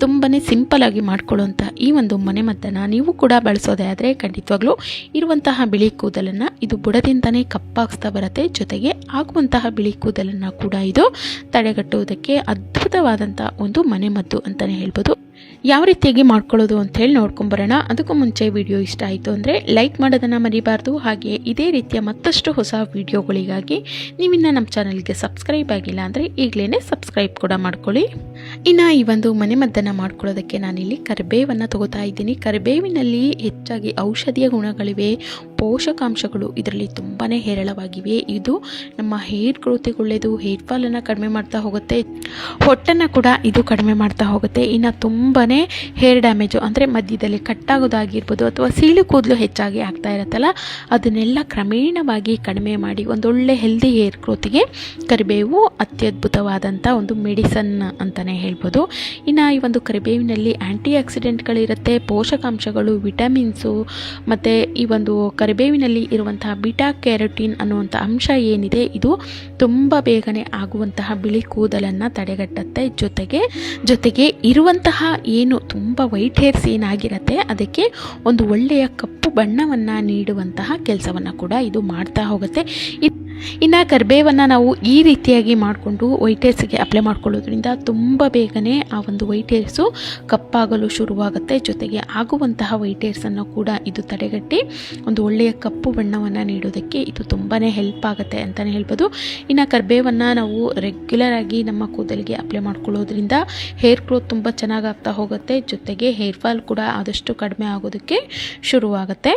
ತುಂಬಾ ಸಿಂಪಲಾಗಿ ಮಾಡ್ಕೊಳ್ಳುವಂಥ ಈ ಒಂದು ಮನೆಮದ್ದನ್ನು ನೀವು ಕೂಡ ಬಳಸೋದೇ ಆದರೆ ಖಂಡಿತವಾಗ್ಲೂ ಇರುವಂತಹ ಬಿಳಿ ಕೂದಲನ್ನು ಇದು ಬುಡದಿಂದನೇ ಕಪ್ಪಾಗಿಸ್ತಾ ಬರುತ್ತೆ. ಜೊತೆಗೆ ಆಗುವಂತಹ ಬಿಳಿ ಕೂದಲನ್ನು ಕೂಡ ಇದು ತಡೆಗಟ್ಟುವುದಕ್ಕೆ ಅದ್ಭುತವಾದಂಥ ಒಂದು ಮನೆಮದ್ದು ಅಂತಲೇ ಹೇಳ್ಬೋದು. ಯಾವ ರೀತಿಯಾಗಿ ಮಾಡ್ಕೊಳ್ಳೋದು ಅಂತ ಹೇಳಿ ನೋಡ್ಕೊಂಬರೋಣ. ಅದಕ್ಕೂ ಮುಂಚೆ ವಿಡಿಯೋ ಇಷ್ಟ ಆಯಿತು ಅಂದರೆ ಲೈಕ್ ಮಾಡೋದನ್ನು ಮರಿಬಾರ್ದು. ಹಾಗೆ ಇದೇ ರೀತಿಯ ಮತ್ತಷ್ಟು ಹೊಸ ವಿಡಿಯೋಗಳಿಗಾಗಿ ನೀವಿನ್ನು ನಮ್ಮ ಚಾನಲ್ಗೆ ಸಬ್ಸ್ಕ್ರೈಬ್ ಆಗಿಲ್ಲ ಅಂದರೆ ಈಗಲೇ ಸಬ್ಸ್ಕ್ರೈಬ್ ಕೂಡ ಮಾಡ್ಕೊಳ್ಳಿ. ಇನ್ನು ಈ ಒಂದು ಮನೆಮದ್ದನ್ನು ಮಾಡ್ಕೊಳ್ಳೋದಕ್ಕೆ ನಾನಿಲ್ಲಿ ಕರಿಬೇವನ್ನು ತಗೋತಾ ಇದ್ದೀನಿ. ಕರಿಬೇವಿನಲ್ಲಿ ಹೆಚ್ಚಾಗಿ ಔಷಧೀಯ ಗುಣಗಳಿವೆ, ಪೋಷಕಾಂಶಗಳು ಇದರಲ್ಲಿ ತುಂಬಾ ಹೇರಳವಾಗಿವೆ. ಇದು ನಮ್ಮ ಹೇರ್ ಗ್ರೋತಿಗೆ ಒಳ್ಳೆಯದು, ಹೇರ್ ಫಾಲನ್ನು ಕಡಿಮೆ ಮಾಡ್ತಾ ಹೋಗುತ್ತೆ, ಹೊಟ್ಟನ್ನು ಕೂಡ ಇದು ಕಡಿಮೆ ಮಾಡ್ತಾ ಹೋಗುತ್ತೆ. ಇನ್ನು ತುಂಬಾ ಹೇರ್ ಡ್ಯಾಮೇಜು ಅಂದರೆ ಮಧ್ಯದಲ್ಲಿ ಕಟ್ಟಾಗೋದಾಗಿರ್ಬೋದು ಅಥವಾ ಸೀಳು ಕೂದಲು ಹೆಚ್ಚಾಗಿ ಆಗ್ತಾ ಇರುತ್ತಲ್ಲ, ಅದನ್ನೆಲ್ಲ ಕ್ರಮೇಣವಾಗಿ ಕಡಿಮೆ ಮಾಡಿ ಒಂದೊಳ್ಳೆ ಹೆಲ್ದಿ ಹೇರ್ ಗ್ರೋತಿಗೆ ಕರಿಬೇವು ಅತ್ಯದ್ಭುತವಾದಂಥ ಒಂದು ಮೆಡಿಸನ್ ಅಂತಲೇ ಹೇಳ್ಬೋದು. ಇನ್ನು ಈ ಒಂದು ಕರಿಬೇವಿನಲ್ಲಿ ಆ್ಯಂಟಿ ಆಕ್ಸಿಡೆಂಟ್ಗಳಿರುತ್ತೆ, ಪೋಷಕಾಂಶಗಳು, ವಿಟಮಿನ್ಸು ಮತ್ತು ಈ ಒಂದು ಕರಿಬೇವಿನಲ್ಲಿ ಇರುವಂತಹ ಬಿಟಾ ಕ್ಯಾರೋಟಿನ್ ಅನ್ನುವಂಥ ಅಂಶ ಏನಿದೆ ಇದು ತುಂಬ ಬೇಗನೆ ಆಗುವಂತಹ ಬಿಳಿ ಕೂದಲನ್ನು ತಡೆಗಟ್ಟುತ್ತೆ. ಜೊತೆಗೆ ಇರುವಂತಹ ಏನು ತುಂಬ ವೈಟ್ ಹೇರ್ಸ್ ಏನಾಗಿರುತ್ತೆ ಅದಕ್ಕೆ ಒಂದು ಒಳ್ಳೆಯ ಕಪ್ಪು ಬಣ್ಣವನ್ನು ನೀಡುವಂತಹ ಕೆಲಸವನ್ನು ಕೂಡ ಇದು ಮಾಡ್ತಾ ಹೋಗುತ್ತೆ. ಇನ್ನು ಕರಿಬೇವನ್ನು ನಾವು ಈ ರೀತಿಯಾಗಿ ಮಾಡಿಕೊಂಡು ವೈಟ್ ಹೇರ್ಸ್ಗೆ ಅಪ್ಲೈ ಮಾಡ್ಕೊಳ್ಳೋದ್ರಿಂದ ತುಂಬ ಬೇಗನೆ ಆ ಒಂದು ವೈಟ್ ಹೇರ್ಸು ಕಪ್ಪಾಗಲು ಶುರುವಾಗುತ್ತೆ. ಜೊತೆಗೆ ಆಗುವಂತಹ ವೈಟ್ ಹೇರ್ಸನ್ನು ಕೂಡ ಇದು ತಡೆಗಟ್ಟಿ ಒಂದು ಒಳ್ಳೆಯ ಕಪ್ಪು ಬಣ್ಣವನ್ನು ನೀಡೋದಕ್ಕೆ ಇದು ತುಂಬಾ ಹೆಲ್ಪ್ ಆಗುತ್ತೆ ಅಂತಲೇ ಹೇಳ್ಬೋದು. ಇನ್ನು ಕರಿಬೇವನ್ನು ನಾವು ರೆಗ್ಯುಲರ್ ಆಗಿ ನಮ್ಮ ಕೂದಲಿಗೆ ಅಪ್ಲೈ ಮಾಡ್ಕೊಳ್ಳೋದ್ರಿಂದ ಹೇರ್ ಗ್ರೋತ್ ತುಂಬ ಚೆನ್ನಾಗಿ ಆಗ್ತಾ ಹೋಗುತ್ತೆ. ಜೊತೆಗೆ ಹೇರ್ ಫಾಲ್ ಕೂಡ ಆದಷ್ಟು ಕಡಿಮೆ ಆಗೋದಕ್ಕೆ ಶುರುವಾಗುತ್ತೆ.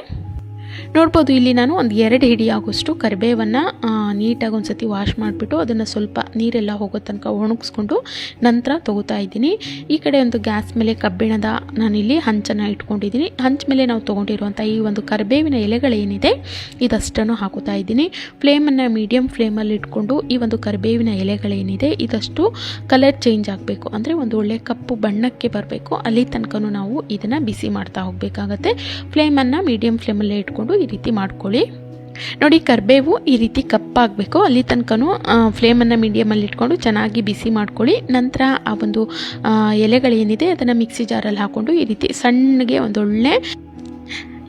ನೋಡ್ಬೋದು ಇಲ್ಲಿ ನಾನು ಒಂದು 2 ಹಿಡಿ ಆಗೋಷ್ಟು ಕರಿಬೇವನ್ನು ನೀಟಾಗಿ ಒಂದು ಸತಿ ವಾಶ್ ಮಾಡಿಬಿಟ್ಟು ಅದನ್ನು ಸ್ವಲ್ಪ ನೀರೆಲ್ಲ ಹೋಗೋ ತನಕ ಒಣಗಿಸ್ಕೊಂಡು ನಂತರ ತೊಗೋತಾ ಇದ್ದೀನಿ. ಈ ಕಡೆ ಒಂದು ಗ್ಯಾಸ್ ಮೇಲೆ ಕಬ್ಬಿಣದ ನಾನಿಲ್ಲಿ ಹಂಚನ್ನು ಇಟ್ಕೊಂಡಿದ್ದೀನಿ. ಹಂಚ ಮೇಲೆ ನಾವು ತೊಗೊಂಡಿರುವಂಥ ಈ ಒಂದು ಕರಿಬೇವಿನ ಎಲೆಗಳೇನಿದೆ ಇದಷ್ಟನ್ನು ಹಾಕೋತಾ ಇದ್ದೀನಿ. ಫ್ಲೇಮನ್ನು ಮೀಡಿಯಮ್ ಫ್ಲೇಮಲ್ಲಿ ಇಟ್ಕೊಂಡು ಈ ಒಂದು ಕರಿಬೇವಿನ ಎಲೆಗಳೇನಿದೆ ಇದಷ್ಟು ಕಲರ್ ಚೇಂಜ್ ಆಗಬೇಕು, ಅಂದರೆ ಒಂದು ಒಳ್ಳೆ ಕಪ್ಪು ಬಣ್ಣಕ್ಕೆ ಬರಬೇಕು, ಅಲ್ಲಿ ತನಕ ನಾವು ಇದನ್ನು ಬಿಸಿ ಮಾಡ್ತಾ ಹೋಗಬೇಕಾಗತ್ತೆ. ಫ್ಲೇಮನ್ನು ಮೀಡಿಯಮ್ ಫ್ಲೇಮಲ್ಲೇ ಇಟ್ಕೊಂಡು ಈ ರೀತಿ ಮಾಡ್ಕೊಳ್ಳಿ. ನೋಡಿ, ಕರಿಬೇವು ಈ ರೀತಿ ಕಪ್ಪಾಗಬೇಕು, ಅಲ್ಲಿ ತನಕನೂ ಫ್ಲೇಮನ್ನು ಮೀಡಿಯಮಲ್ಲಿ ಇಟ್ಕೊಂಡು ಚೆನ್ನಾಗಿ ಬಿಸಿ ಮಾಡ್ಕೊಳ್ಳಿ. ನಂತರ ಆ ಒಂದು ಎಲೆಗಳೇನಿದೆ ಅದನ್ನು ಮಿಕ್ಸಿ ಜಾರಲ್ಲಿ ಹಾಕ್ಕೊಂಡು ಈ ರೀತಿ ಸಣ್ಣಗೆ ಒಂದೊಳ್ಳೆ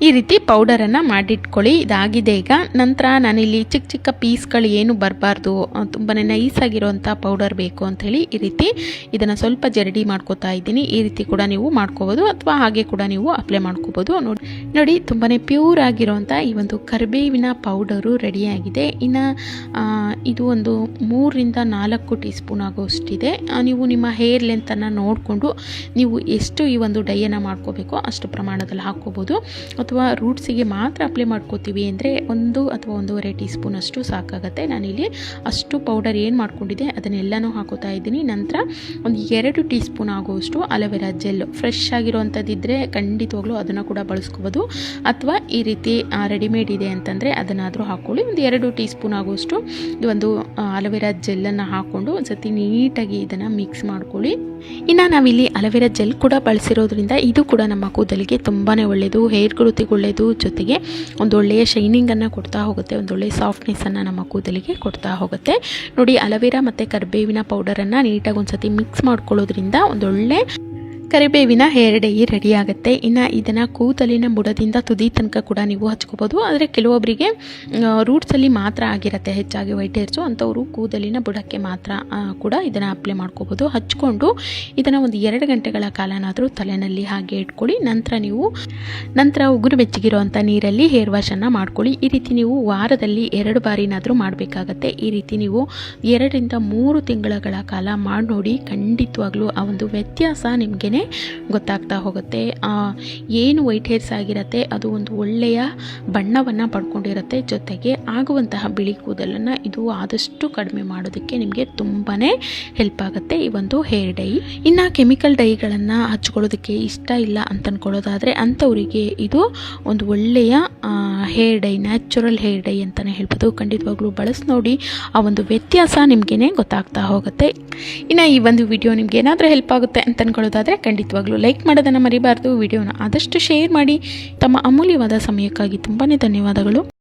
ಈ ರೀತಿ ಪೌಡರನ್ನು ಮಾಡಿಟ್ಕೊಳ್ಳಿ. ಇದಾಗಿದೆ ಈಗ. ನಂತರ ನಾನಿಲ್ಲಿ ಚಿಕ್ಕ ಚಿಕ್ಕ ಪೀಸ್ಗಳು ಏನು ಬರಬಾರ್ದು, ತುಂಬಾ ನೈಸಾಗಿರೋವಂಥ ಪೌಡರ್ ಬೇಕು ಅಂಥೇಳಿ ಈ ರೀತಿ ಇದನ್ನು ಸ್ವಲ್ಪ ಜರಡಿ ಮಾಡ್ಕೋತಾ ಇದ್ದೀನಿ. ಈ ರೀತಿ ಕೂಡ ನೀವು ಮಾಡ್ಕೋಬೋದು ಅಥವಾ ಹಾಗೆ ಕೂಡ ನೀವು ಅಪ್ಲೈ ಮಾಡ್ಕೋಬೋದು. ನೋಡಿ ತುಂಬಾ ಪ್ಯೂರ್ ಆಗಿರೋವಂಥ ಈ ಒಂದು ಕರಿಬೇವಿನ ಪೌಡರು ರೆಡಿಯಾಗಿದೆ. ಇನ್ನು ಇದು ಒಂದು 3-4 ಟೀ ಸ್ಪೂನ್ ಆಗೋಷ್ಟಿದೆ. ನೀವು ನಿಮ್ಮ ಹೇರ್ ಲೆಂತನ್ನು ನೋಡಿಕೊಂಡು ನೀವು ಎಷ್ಟು ಈ ಒಂದು ಡೈಯನ್ನು ಮಾಡ್ಕೋಬೇಕೋ ಅಷ್ಟು ಪ್ರಮಾಣದಲ್ಲಿ ಹಾಕ್ಕೋಬೋದು. ಅಥವಾ ರೂಟ್ಸಿಗೆ ಮಾತ್ರ ಅಪ್ಲೈ ಮಾಡ್ಕೋತೀವಿ ಅಂದರೆ 1 ಅಥವಾ 1.5 ಟೀ ಸ್ಪೂನ್ ಅಷ್ಟು ಸಾಕಾಗುತ್ತೆ. ನಾನಿಲ್ಲಿ ಅಷ್ಟು ಪೌಡರ್ ಏನು ಮಾಡ್ಕೊಂಡಿದ್ದೆ ಅದನ್ನೆಲ್ಲನೂ ಹಾಕೋತಾ ಇದ್ದೀನಿ. ನಂತರ ಒಂದು 2 ಟೀ ಸ್ಪೂನ್ ಆಗುವಷ್ಟು ಅಲೋವೆರಾ ಜೆಲ್ ಫ್ರೆಶ್ ಆಗಿರೋವಂಥದ್ದಿದ್ದರೆ ಖಂಡಿತವಾಗ್ಲೂ ಅದನ್ನು ಕೂಡ ಬಳಸ್ಕೋಬೋದು. ಅಥವಾ ಈ ರೀತಿ ರೆಡಿಮೇಡ್ ಇದೆ ಅಂತಂದರೆ ಅದನ್ನಾದರೂ ಹಾಕ್ಕೊಳ್ಳಿ. ಒಂದು 2 ಟೀ ಸ್ಪೂನ್ ಆಗುವಷ್ಟು ಈ ಒಂದು ಅಲೋವೆರಾ ಜೆಲ್ಲನ್ನು ಹಾಕ್ಕೊಂಡು ಒಂದು ಸತಿ ನೀಟಾಗಿ ಇದನ್ನು ಮಿಕ್ಸ್ ಮಾಡ್ಕೊಳ್ಳಿ. ಇನ್ನು ನಾವಿಲ್ಲಿ ಅಲೋವೆರಾ ಜೆಲ್ ಕೂಡ ಬಳಸಿರೋದ್ರಿಂದ ಇದು ಕೂಡ ನಮ್ಮ ಕೂದಲಿಗೆ ತುಂಬಾ ಒಳ್ಳೆಯದು, ಹೇರ್ ಗ್ರೋತಿಗೆ ಒಳ್ಳೆಯದು. ಜೊತೆಗೆ ಒಂದೊಳ್ಳೆಯ ಶೈನಿಂಗನ್ನು ಕೊಡ್ತಾ ಹೋಗುತ್ತೆ, ಒಂದೊಳ್ಳೆಯ ಸಾಫ್ಟ್ನೆಸ್ಸನ್ನು ನಮ್ಮ ಕೂದಲಿಗೆ ಕೊಡ್ತಾ ಹೋಗುತ್ತೆ. ನೋಡಿ, ಅಲೋವೆರಾ ಮತ್ತು ಕರಿಬೇವಿನ ಪೌಡರನ್ನು ನೀಟಾಗಿ ಒಂದು ಸತಿ ಮಿಕ್ಸ್ ಮಾಡ್ಕೊಳ್ಳೋದ್ರಿಂದ ಒಂದೊಳ್ಳೆ ಕರಿಬೇವಿನ ಹೇರ್ ಡೈ ರೆಡಿ ಆಗುತ್ತೆ. ಇನ್ನು ಇದನ್ನು ಕೂದಲಿನ ಬುಡದಿಂದ ತುದಿ ತನಕ ಕೂಡ ನೀವು ಹಚ್ಕೋಬೋದು. ಆದರೆ ಕೆಲವೊಬ್ಬರಿಗೆ ರೂಟ್ಸಲ್ಲಿ ಮಾತ್ರ ಆಗಿರುತ್ತೆ ಹೆಚ್ಚಾಗಿ ವೈಟ್ ಹೇರ್ಸು, ಅಂಥವರು ಕೂದಲಿನ ಬುಡಕ್ಕೆ ಮಾತ್ರ ಕೂಡ ಇದನ್ನು ಅಪ್ಲೈ ಮಾಡ್ಕೋಬೋದು. ಹಚ್ಕೊಂಡು ಇದನ್ನು ಒಂದು 2 ಗಂಟೆಗಳ ಕಾಲನಾದರೂ ತಲೆಯಲ್ಲಿ ಹಾಗೆ ಇಟ್ಕೊಳ್ಳಿ. ನಂತರ ಉಗುರು ಬೆಚ್ಚಗಿರೋವಂಥ ನೀರಲ್ಲಿ ಹೇರ್ ವಾಶನ್ನು ಮಾಡ್ಕೊಳ್ಳಿ. ಈ ರೀತಿ ನೀವು ವಾರದಲ್ಲಿ 2 ಬಾರಿನಾದರೂ ಮಾಡಬೇಕಾಗತ್ತೆ. ಈ ರೀತಿ ನೀವು 2-3 ತಿಂಗಳ ಕಾಲ ಮಾಡಿ ನೋಡಿ, ಖಂಡಿತವಾಗ್ಲೂ ಆ ಒಂದು ವ್ಯತ್ಯಾಸ ನಿಮಗೇ ಗೊತ್ತಾಗ್ತಾ ಹೋಗುತ್ತೆ. ಏನು ವೈಟ್ ಹೇರ್ಸ್ ಆಗಿರುತ್ತೆ ಅದು ಒಂದು ಒಳ್ಳೆಯ ಬಣ್ಣವನ್ನು ಪಡ್ಕೊಂಡಿರುತ್ತೆ. ಜೊತೆಗೆ ಆಗುವಂತಹ ಬಿಳಿ ಕೂದಲನ್ನು ಇದು ಆದಷ್ಟು ಕಡಿಮೆ ಮಾಡೋದಕ್ಕೆ ನಿಮಗೆ ತುಂಬಾ ಹೆಲ್ಪ್ ಆಗುತ್ತೆ ಈ ಒಂದು ಹೇರ್ ಡೈ. ಇನ್ನು ಕೆಮಿಕಲ್ ಡೈಗಳನ್ನು ಹಚ್ಕೊಳ್ಳೋದಕ್ಕೆ ಇಷ್ಟ ಇಲ್ಲ ಅಂತ ಅಂದ್ಕೊಳ್ಳೋದಾದರೆ ಅಂಥವರಿಗೆ ಇದು ಒಂದು ಒಳ್ಳೆಯ hair dye, natural hair dye ಅಂತಲೇ ಹೇಳ್ಬೋದು. ಖಂಡಿತವಾಗ್ಲೂ ಬಳಸಿ ನೋಡಿ, ಆ ಒಂದು ವ್ಯತ್ಯಾಸ ನಿಮಗೇ ಗೊತ್ತಾಗ್ತಾ ಹೋಗುತ್ತೆ. ಇನ್ನು ಈ ಒಂದು ವಿಡಿಯೋ ನಿಮ್ಗೆ ಏನಾದರೂ ಹೆಲ್ಪ್ ಆಗುತ್ತೆ ಅಂತ ಅಂದ್ಕೊಳ್ಳೋದಾದರೆ ಖಂಡಿತವಾಗ್ಲೂ ಲೈಕ್ ಮಾಡೋದನ್ನು ಮರಿಬಾರ್ದು. ವಿಡಿಯೋನ ಆದಷ್ಟು ಶೇರ್ ಮಾಡಿ. ತಮ್ಮ ಅಮೂಲ್ಯವಾದ ಸಮಯಕ್ಕಾಗಿ ತುಂಬಾ ಧನ್ಯವಾದಗಳು.